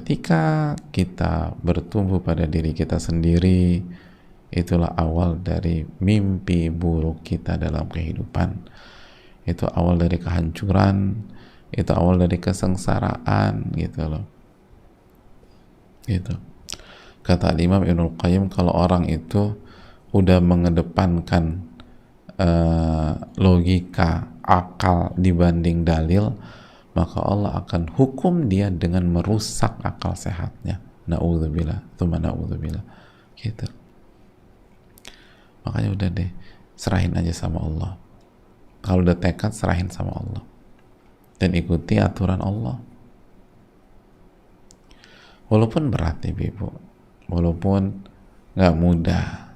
ketika kita bertumbuh pada diri kita sendiri, itulah awal dari mimpi buruk kita dalam kehidupan. Itu awal dari kehancuran, itu awal dari kesengsaraan, gitu loh. Gitu. Kata Imam Ibnul Qayyim, kalau orang itu udah mengedepankan logika, akal dibanding dalil, maka Allah akan hukum dia dengan merusak akal sehatnya. Na'udzubillah, tsumma na'udzubillah. Gitu. Makanya udah deh, serahin aja sama Allah. Kalau udah tekad, serahin sama Allah dan ikuti aturan Allah. Walaupun berat ibu, walaupun nggak mudah.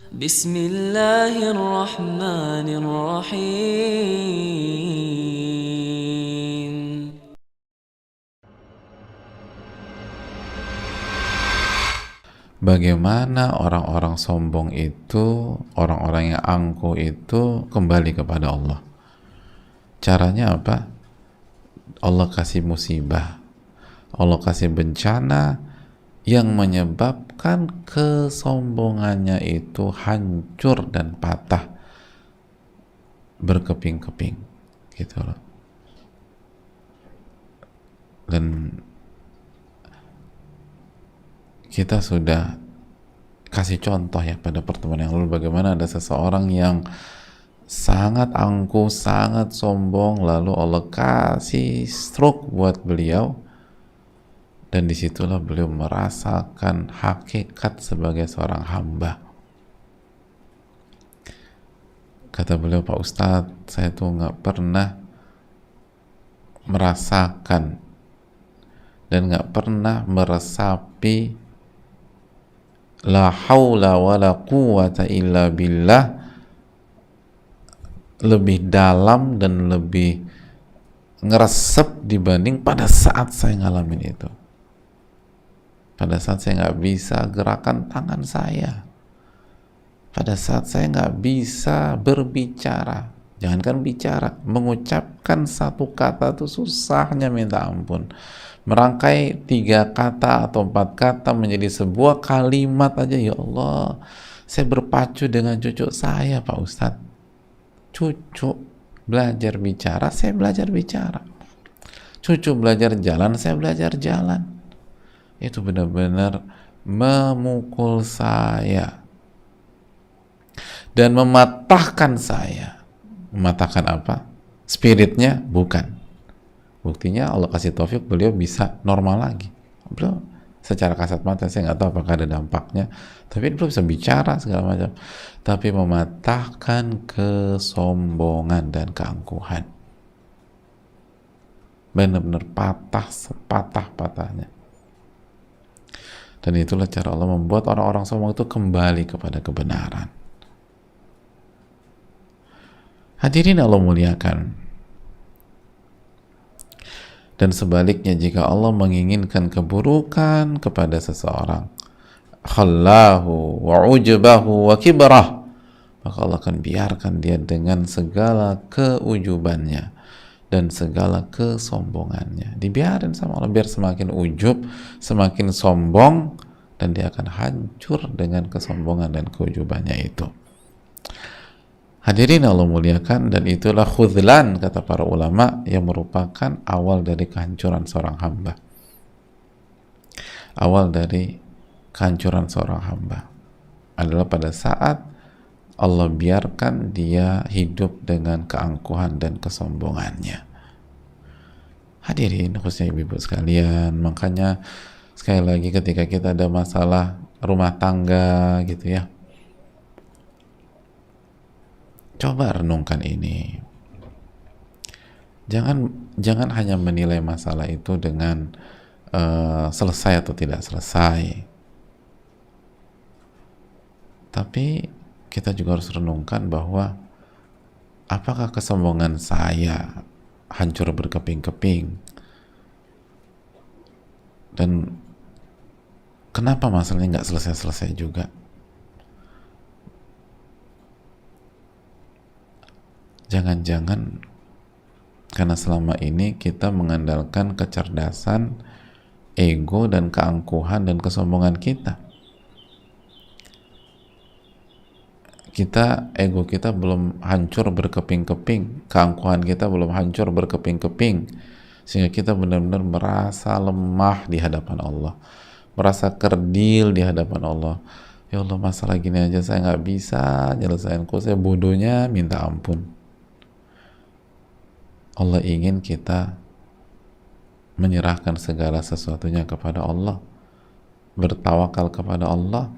Bismillahirrahmanirrahim. Bagaimana orang-orang sombong itu, orang-orang yang angkuh itu kembali kepada Allah? Caranya apa? Allah kasih musibah, Allah kasih bencana yang menyebabkan kesombongannya itu hancur dan patah berkeping-keping, gitu loh. Dan kita sudah kasih contoh ya pada pertemuan yang lalu, bagaimana ada seseorang yang sangat angkuh, sangat sombong, lalu Allah kasih stroke buat beliau, dan disitulah beliau merasakan hakikat sebagai seorang hamba. Kata beliau, Pak Ustadz, saya tuh nggak pernah merasakan dan nggak pernah meresapi la haula wa la quwata illa billah lebih dalam dan lebih ngeresep dibanding pada saat saya ngalamin itu. Pada saat saya nggak bisa gerakan tangan saya, pada saat saya nggak bisa berbicara, jangankan bicara, mengucapkan satu kata itu susahnya minta ampun. Merangkai 3 kata atau 4 kata menjadi sebuah kalimat aja, ya Allah, saya berpacu dengan cucu saya, Pak Ustadz. Cucu belajar bicara, saya belajar bicara. Cucu belajar jalan, saya belajar jalan. Itu benar-benar memukul saya dan mematahkan saya. Mematahkan apa? Spiritnya? Bukan. Buktinya Allah kasih taufik, beliau bisa normal lagi. Beliau secara kasat mata, saya nggak tahu apakah ada dampaknya, tapi beliau bisa bicara segala macam. Tapi mematahkan kesombongan dan keangkuhan. Benar-benar patah sepatah-patahnya. Dan itulah cara Allah membuat orang-orang sombong itu kembali kepada kebenaran. Hadirin Allah muliakan. Dan sebaliknya, jika Allah menginginkan keburukan kepada seseorang, khallahu wa ujubahu wa kibrah, maka Allah akan biarkan dia dengan segala keujubannya dan segala kesombongannya. Dibiarin sama Allah biar semakin ujub, semakin sombong, dan dia akan hancur dengan kesombongan dan keujubannya itu. Hadirin Allah muliakan, dan itulah khudlan, kata para ulama, yang merupakan awal dari kehancuran seorang hamba. Awal dari kehancuran seorang hamba adalah pada saat Allah biarkan dia hidup dengan keangkuhan dan kesombongannya. Hadirin khususnya ibu-ibu sekalian, makanya sekali lagi ketika kita ada masalah rumah tangga gitu ya, coba renungkan ini. Jangan hanya menilai masalah itu dengan selesai atau tidak selesai. Tapi kita juga harus renungkan bahwa apakah kesombongan saya hancur berkeping-keping, dan kenapa masalahnya nggak selesai-selesai juga. Jangan-jangan Karena selama ini kita mengandalkan kecerdasan, ego, dan keangkuhan dan kesombongan kita. Ego kita belum hancur berkeping-keping, keangkuhan kita belum hancur berkeping-keping, sehingga kita benar-benar merasa lemah di hadapan Allah, merasa kerdil di hadapan Allah. Ya Allah, masalah gini aja saya nggak bisa nyelesain, kok saya bodohnya minta ampun. Allah ingin kita menyerahkan segala sesuatunya kepada Allah, bertawakal kepada Allah,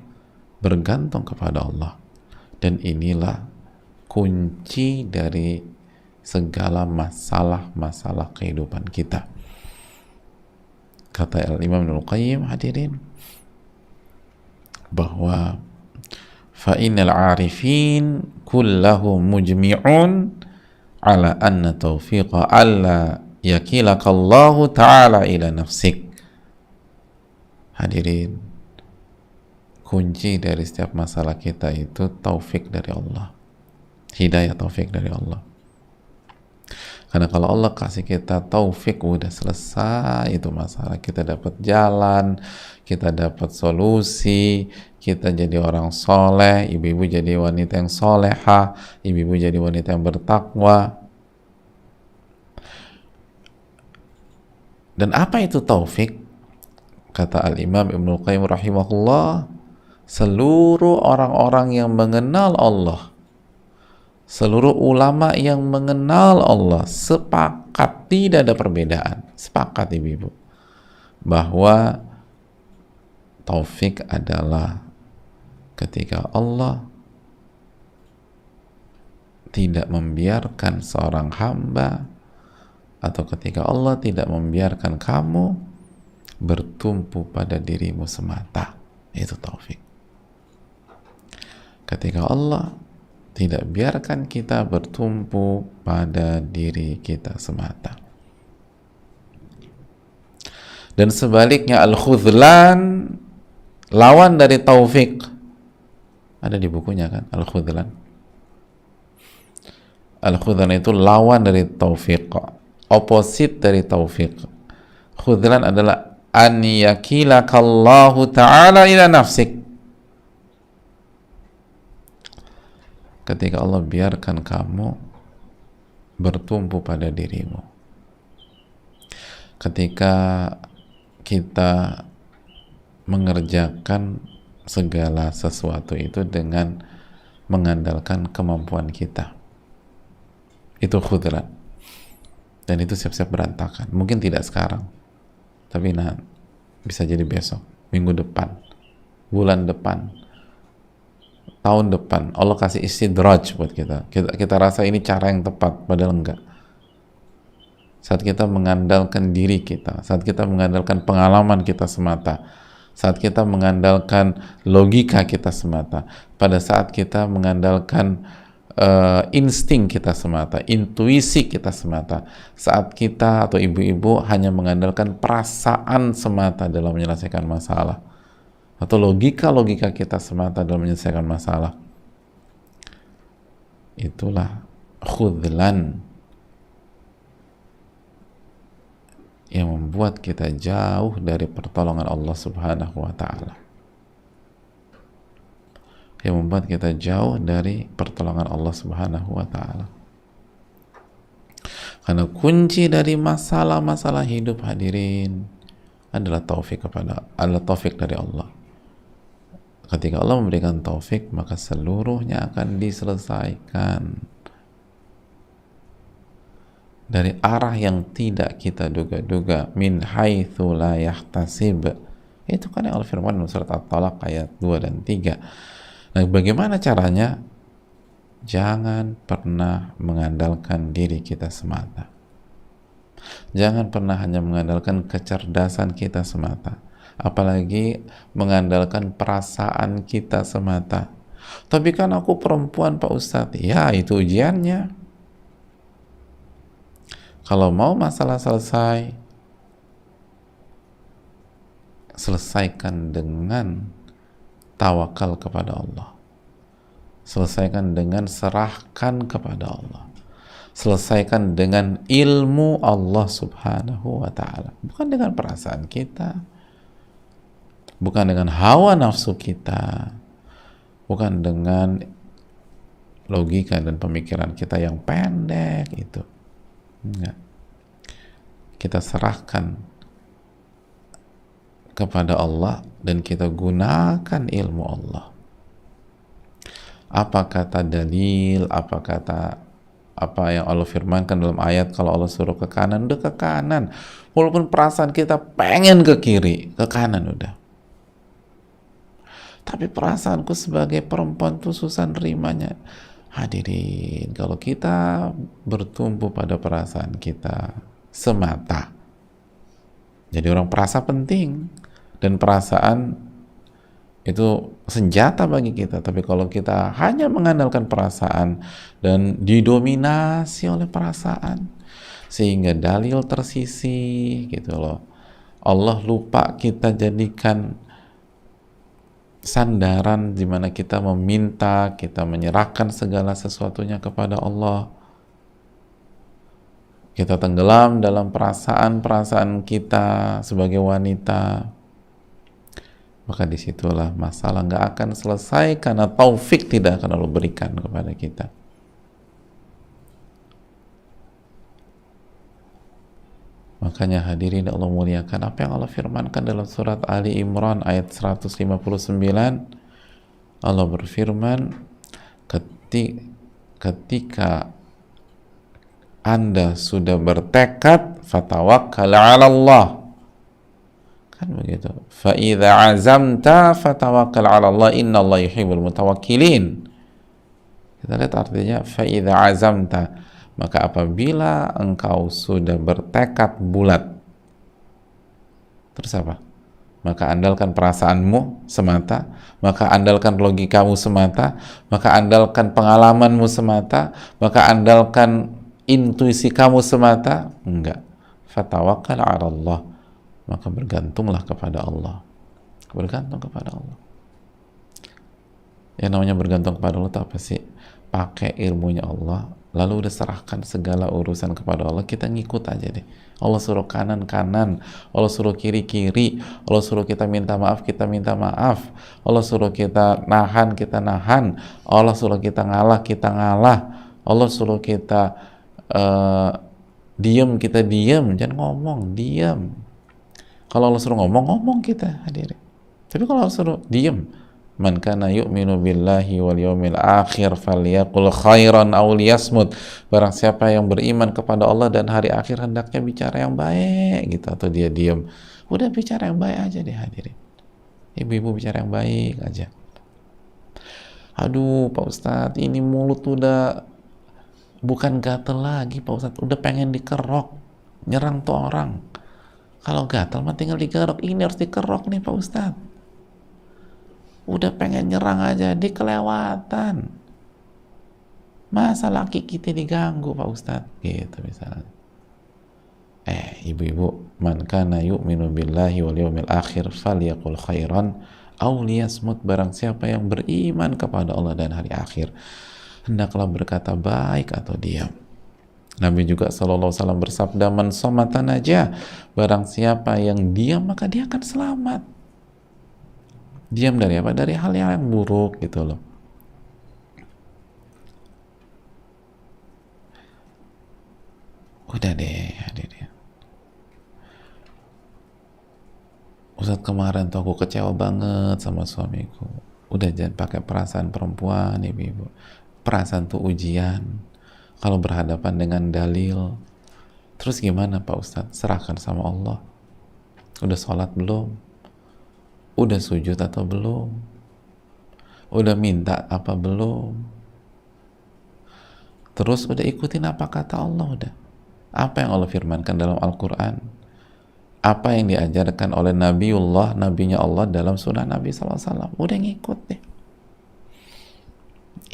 bergantung kepada Allah. Dan inilah kunci dari segala masalah-masalah kehidupan kita. Kata Al-Imam Ibnul Qayyim, hadirin, bahwa fa'innal arifin kullahu mujmi'un ala anna taufiqa alla yakilakallahu ta'ala ila nafsik. Hadirin, kunci dari setiap masalah kita itu taufik dari Allah, hidayah taufik dari Allah. Karena kalau Allah kasih kita taufik, udah selesai itu masalah. Kita dapat jalan, kita dapat solusi, kita jadi orang soleh, ibu-ibu jadi wanita yang soleha, ibu-ibu jadi wanita yang bertakwa. Dan apa itu taufik? Kata Al-Imam Ibnul Qayyim rahimahullah, seluruh orang-orang yang mengenal Allah, seluruh ulama yang mengenal Allah sepakat, tidak ada perbedaan, sepakat ibu-ibu, bahwa taufik adalah ketika Allah tidak membiarkan seorang hamba, atau ketika Allah tidak membiarkan kamu bertumpu pada dirimu semata. Itu taufik. Ketika Allah tidak biarkan kita bertumpu pada diri kita semata. Dan sebaliknya, al-khudlan, lawan dari taufik. Ada di bukunya kan, al-khudlan. Al-khudlan itu lawan dari taufik, opposite dari taufik. Khudlan adalah an yakilakallahu ta'ala ila nafsik. Ketika Allah biarkan kamu bertumpu pada dirimu. Ketika kita mengerjakan segala sesuatu itu dengan mengandalkan kemampuan kita, itu khudran. Dan itu siap-siap berantakan. Mungkin tidak sekarang, tapi bisa jadi besok, minggu depan, bulan depan, tahun depan. Allah kasih istidraj buat kita rasa ini cara yang tepat, padahal enggak. Saat kita mengandalkan diri kita, saat kita mengandalkan pengalaman kita semata, saat kita mengandalkan logika kita semata, pada saat kita mengandalkan insting kita semata, intuisi kita semata, saat kita atau ibu-ibu hanya mengandalkan perasaan semata dalam menyelesaikan masalah, atau logika kita semata dalam menyelesaikan masalah, itulah khudlan yang membuat kita jauh dari pertolongan Allah Subhanahu wa ta'ala, yang membuat kita jauh dari pertolongan Allah Subhanahu wa ta'ala. Karena kunci dari masalah-masalah hidup, hadirin, adalah taufik dari Allah. Ketika Allah memberikan taufik, maka seluruhnya akan diselesaikan dari arah yang tidak kita duga-duga, min haitsu la yahtasib. Itu kan yang Allah firman dalam surat At-Talaq ayat 2 dan 3. Nah, bagaimana caranya? Jangan pernah mengandalkan diri kita semata. Jangan pernah hanya mengandalkan kecerdasan kita semata, apalagi mengandalkan perasaan kita semata. Tapi kan aku perempuan, Pak Ustadz. Ya, itu ujiannya. Kalau mau masalah selesai, selesaikan dengan tawakal kepada Allah. Selesaikan dengan serahkan kepada Allah. selesaikan dengan ilmu Allah subhanahu wa ta'ala, bukan dengan perasaan kita, bukan dengan hawa nafsu kita, bukan dengan logika dan pemikiran kita yang pendek itu. Enggak. Kita serahkan kepada Allah dan kita gunakan ilmu Allah. Apa kata dalil, apa yang Allah firmankan dalam ayat, kalau Allah suruh ke kanan, udah ke kanan. Walaupun perasaan kita pengen ke kiri, ke kanan udah. Tapi perasaanku sebagai perempuan tuh susah nerimanya. Hadirin, kalau kita bertumpu pada perasaan kita semata, jadi orang perasa penting, dan perasaan itu senjata bagi kita. Tapi kalau kita hanya mengandalkan perasaan dan didominasi oleh perasaan, sehingga dalil tersisih gitu loh, Allah lupa kita jadikan sandaran di mana kita meminta, kita menyerahkan segala sesuatunya kepada Allah. Kita tenggelam dalam perasaan-perasaan kita sebagai wanita, maka disitulah masalah nggak akan selesai, karena taufik tidak akan Allah berikan kepada kita. Makanya hadirin Allah muliakan, apa yang Allah firmankan dalam surat Ali Imran ayat 159, Allah berfirman, ketika Anda sudah bertekad, fatawakkal 'ala Allah, kan begitu, fa idza azamta fatawakkal 'ala Allah innallaha yuhibbul mutawakkilin. Kita lihat artinya, fa idza azamta, maka apabila engkau sudah bertekad bulat, terus apa? Maka andalkan perasaanmu semata, maka andalkan logikamu semata, maka andalkan pengalamanmu semata, maka andalkan intuisi kamu semata. Enggak. Fatawakkal 'ala Allah, maka bergantunglah kepada Allah. Bergantung kepada Allah. Yang namanya bergantung kepada Allah itu apa sih? Pakai ilmunya Allah, lalu udah serahkan segala urusan kepada Allah, kita ngikut aja deh. Allah suruh kanan, kanan. Allah suruh kiri, kiri. Allah suruh kita minta maaf, kita minta maaf. Allah suruh kita nahan, kita nahan. Allah suruh kita ngalah, kita ngalah. Allah suruh kita diam, kita diam. Jangan ngomong, diam. Kalau Allah suruh ngomong, ngomong kita hadirin. Tapi kalau Allah suruh diam, man kana yu'minu billahi wal yawmil akhir falyaqul khairan aw liyasmut. Barang siapa yang beriman kepada Allah dan hari akhir, hendaknya bicara yang baik gitu, atau dia diam. Udah bicara yang baik aja deh hadirin. Ibu-ibu bicara yang baik aja. Aduh Pak Ustadz, ini mulut udah bukan gatel lagi Pak Ustadz, udah pengen dikerok, nyerang tuh orang. Kalau gatel mah tinggal dikerok, ini harus dikerok nih Pak Ustadz. Udah pengen nyerang aja, dikelewatan. Masa laki kita diganggu Pak Ustadz? Gitu misalnya. Ibu-ibu, man kana yu'minu billahi wal yawmil akhir falyaqul khairan aw liyasmut. Barang siapa yang beriman kepada Allah dan hari akhir, hendaklah berkata baik atau diam. Nabi juga SAW bersabda, man somata najah. Barang siapa yang diam, maka dia akan selamat. Diam dari apa? Dari hal yang buruk gitu loh. Udah deh hadirin. Ustadz, kemarin tuh aku kecewa banget sama suamiku. Udah, jangan pakai perasaan perempuan ibu-ibu. Perasaan tuh ujian. Kalau berhadapan dengan dalil, terus gimana Pak Ustadz? Serahkan sama Allah. Udah sholat belum? Udah sujud atau belum? Udah minta apa belum? Terus udah ikutin apa kata Allah? Udah. Apa yang Allah firmankan dalam Al-Quran? Apa yang diajarkan oleh Nabinya Allah dalam sunnah Nabi SAW? Udah ngikut deh.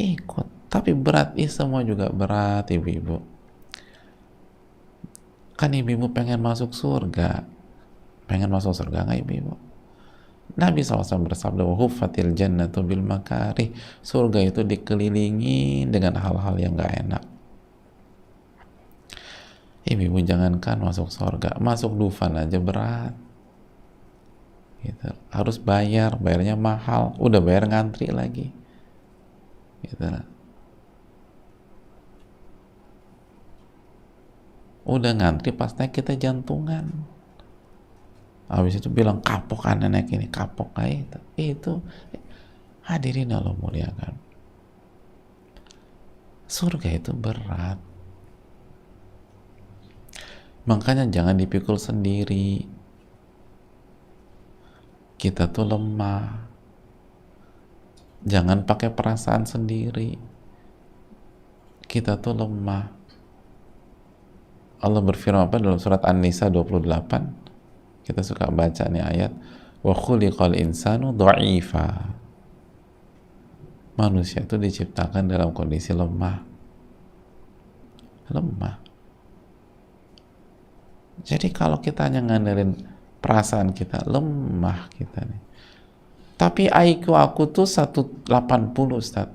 Ikut. Tapi berat, semua juga berat ibu-ibu. Kan ibu-ibu pengen masuk surga. Pengen masuk surga nggak ibu-ibu? Nabi SAW bersabda, huffatil jannatu bil makarih. Surga itu dikelilingi dengan hal-hal yang gak enak. Ibu-ibu jangankan masuk surga, masuk Dufan aja berat gitu. Harus bayarnya mahal, udah bayar ngantri lagi gitu. Udah ngantri pas naik kita jantungan, habis itu bilang kapok anak ini, kapok kayak itu. Hadirin Allah muliakan, surga itu berat, makanya jangan dipikul sendiri. Kita tuh lemah, jangan pakai perasaan sendiri, kita tuh lemah. Allah berfirman apa dalam surat An-Nisa 28, kita suka baca nih ayat, wa khuliqal insanu dha'ifa. Manusia itu diciptakan dalam kondisi lemah. Jadi kalau kita hanya ngandelin perasaan kita, lemah kita nih. Tapi IQ aku tuh 180, Ustaz.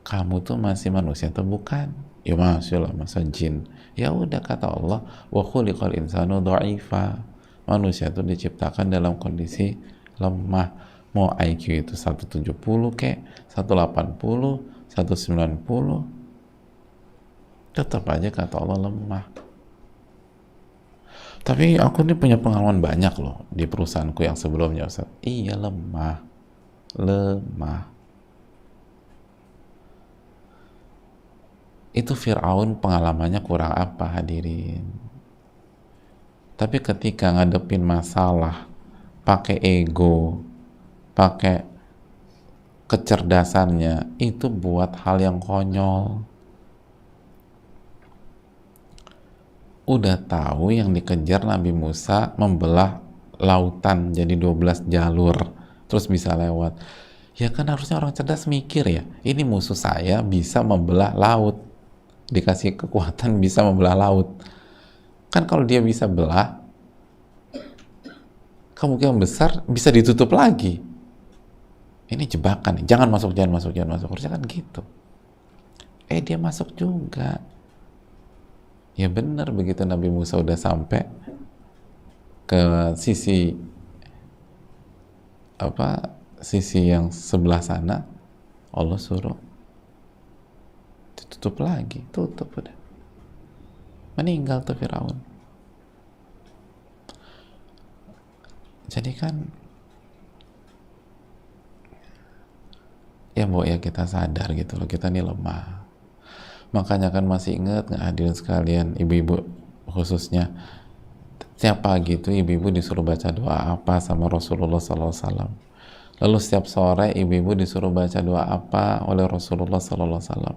Kamu tuh masih manusia atau bukan? Ya masih lah, masa jin. Ya udah, kata Allah, wa khuliqal insanu dha'ifa. Manusia itu diciptakan dalam kondisi lemah. Mau IQ itu 170 kek, 180, 190, tetap aja kata Allah lemah. Tapi aku ini punya pengalaman banyak loh di perusahaanku yang sebelumnya, Ustaz. Iya, lemah. Itu Fir'aun pengalamannya kurang apa, hadirin? Tapi ketika ngadepin masalah pakai ego, pakai kecerdasannya, itu buat hal yang konyol. Udah tahu yang dikejar Nabi Musa membelah lautan jadi 12 jalur terus bisa lewat. Ya kan harusnya orang cerdas mikir ya, ini musuh saya bisa membelah laut, dikasih kekuatan bisa membelah laut. Kan kalau dia bisa belah, kemungkinan besar bisa ditutup lagi. Ini jebakan nih, jangan masuk. Harusnya kan gitu. Dia masuk juga. Ya benar, begitu Nabi Musa udah sampai ke sisi yang sebelah sana, Allah suruh ditutup lagi, tutup udah. Meninggal tuh Firaun. Jadi kan ya mbok ya kita sadar gitu loh, kita ini lemah. Makanya kan masih ingat nggak hadirin sekalian, ibu-ibu khususnya, setiap pagi itu ibu-ibu disuruh baca doa apa sama Rasulullah SAW. Lalu setiap sore ibu-ibu disuruh baca doa apa oleh Rasulullah SAW.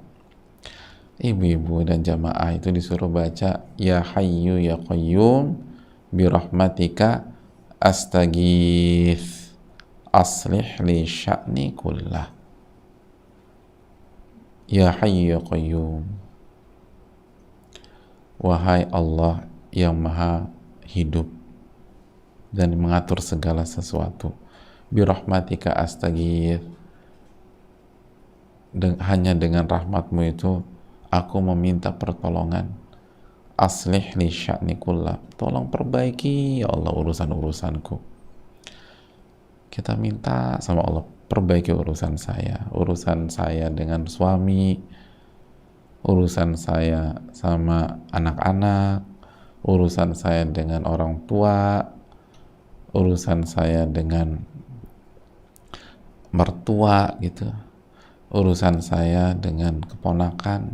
Ibu-ibu dan jamaah itu disuruh baca Ya Hayyu Ya Qayyum birahmatika astaghith aslih li sya'ni kullah. Ya Hayyu Ya Qayyum, wahai Allah yang maha hidup dan mengatur segala sesuatu, birahmatika astaghith, hanya dengan rahmatmu itu aku meminta pertolongan, aslih li sya'ni kullah, tolong perbaiki ya Allah urusan-urusanku. Kita minta sama Allah, perbaiki urusan saya dengan suami, urusan saya sama anak-anak, urusan saya dengan orang tua, urusan saya dengan mertua gitu, urusan saya dengan keponakan,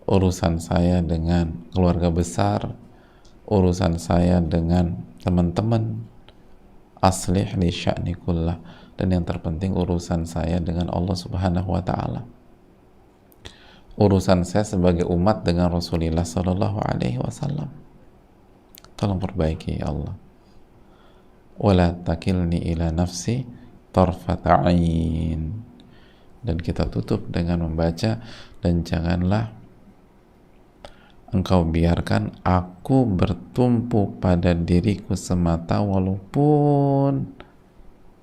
urusan saya dengan keluarga besar, urusan saya dengan teman-teman, aslih li sya'ni kullah, dan yang terpenting urusan saya dengan Allah Subhanahu wa ta'ala, urusan saya sebagai umat dengan Rasulullah Sallallahu Alaihi Wasallam, tolong perbaiki ya Allah. Wala takilni ila nafsi tarfata ain. Dan kita tutup dengan membaca, dan janganlah engkau biarkan aku bertumpu pada diriku semata walaupun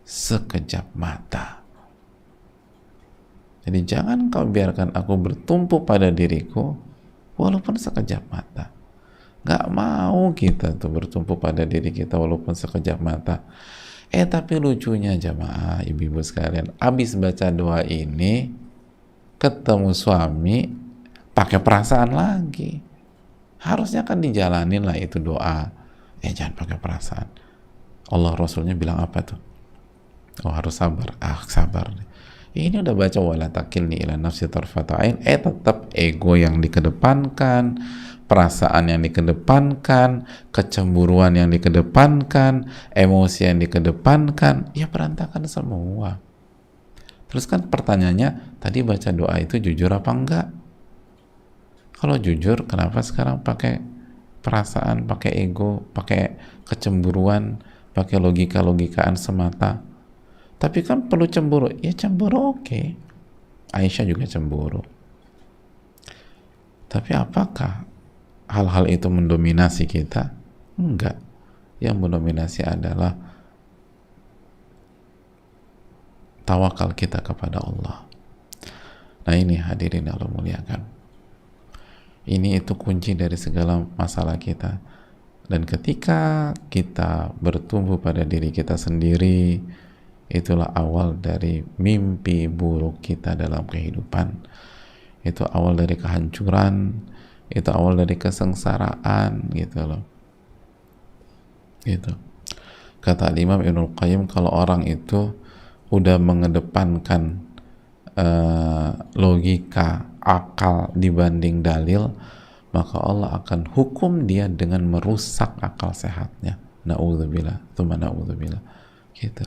sekejap mata. Jadi jangan kau biarkan aku bertumpu pada diriku walaupun sekejap mata. Nggak mau kita tuh bertumpu pada diri kita walaupun sekejap mata. Tapi lucunya jamaah, ibu-ibu sekalian, abis baca doa ini ketemu suami pakai perasaan lagi. Harusnya kan dijalanin lah itu doa. Jangan pakai perasaan. Allah Rasulnya bilang apa tuh? Oh, harus sabar. Sabar. Ini udah baca wala takilni ila nafsi tarfata ain, tetap ego yang dikedepankan, perasaan yang dikedepankan, kecemburuan yang dikedepankan, emosi yang dikedepankan, ya berantakan semua. Terus kan pertanyaannya, tadi baca doa itu jujur apa enggak? Kalau jujur, kenapa sekarang pakai perasaan, pakai ego, pakai kecemburuan, pakai logika-logikaan semata? Tapi kan perlu cemburu. Ya cemburu oke. Aisyah juga cemburu. Tapi apakah hal-hal itu mendominasi kita? Enggak. Yang mendominasi adalah tawakal kita kepada Allah. Nah ini hadirin Allah muliakan. Ini itu kunci dari segala masalah kita. Dan ketika kita bertumbuh pada diri kita sendiri, itulah awal dari mimpi buruk kita dalam kehidupan. Itu awal dari kehancuran, itu awal dari kesengsaraan gitu loh. Gitu. Kata Imam Ibnul Qayyim, kalau orang itu udah mengedepankan logika, akal dibanding dalil, maka Allah akan hukum dia dengan merusak akal sehatnya. Na'udzubillah, tsumma na'udzubillah. Gitu.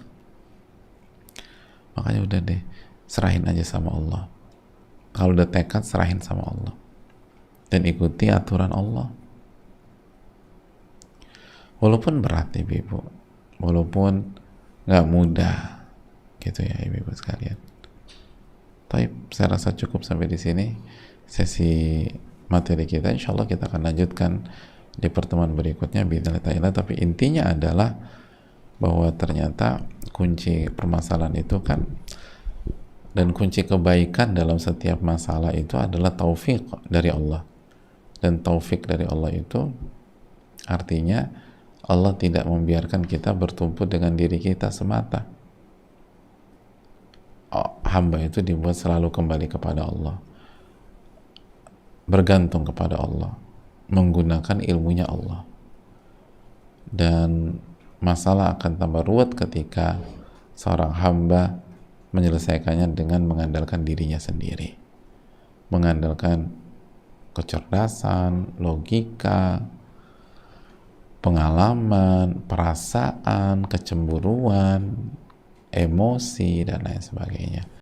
Makanya udah deh, serahin aja sama Allah. Kalau udah tekad, serahin sama Allah dan ikuti aturan Allah. Walaupun berat ibu-ibu, walaupun nggak mudah, gitu ya ibu-ibu sekalian. Tapi saya rasa cukup sampai di sini sesi materi kita. Insya Allah kita akan lanjutkan di pertemuan berikutnya biidznillah ta'ala. Tapi intinya adalah bahwa ternyata kunci permasalahan itu kan, dan kunci kebaikan dalam setiap masalah itu adalah taufik dari Allah. Dan taufik dari Allah itu artinya Allah tidak membiarkan kita bertumpu dengan diri kita semata. Hamba itu dibuat selalu kembali kepada Allah, bergantung kepada Allah, menggunakan ilmunya Allah. Dan masalah akan tambah ruwet ketika seorang hamba menyelesaikannya dengan mengandalkan dirinya sendiri, mengandalkan kecerdasan, logika, pengalaman, perasaan, kecemburuan, emosi, dan lain sebagainya.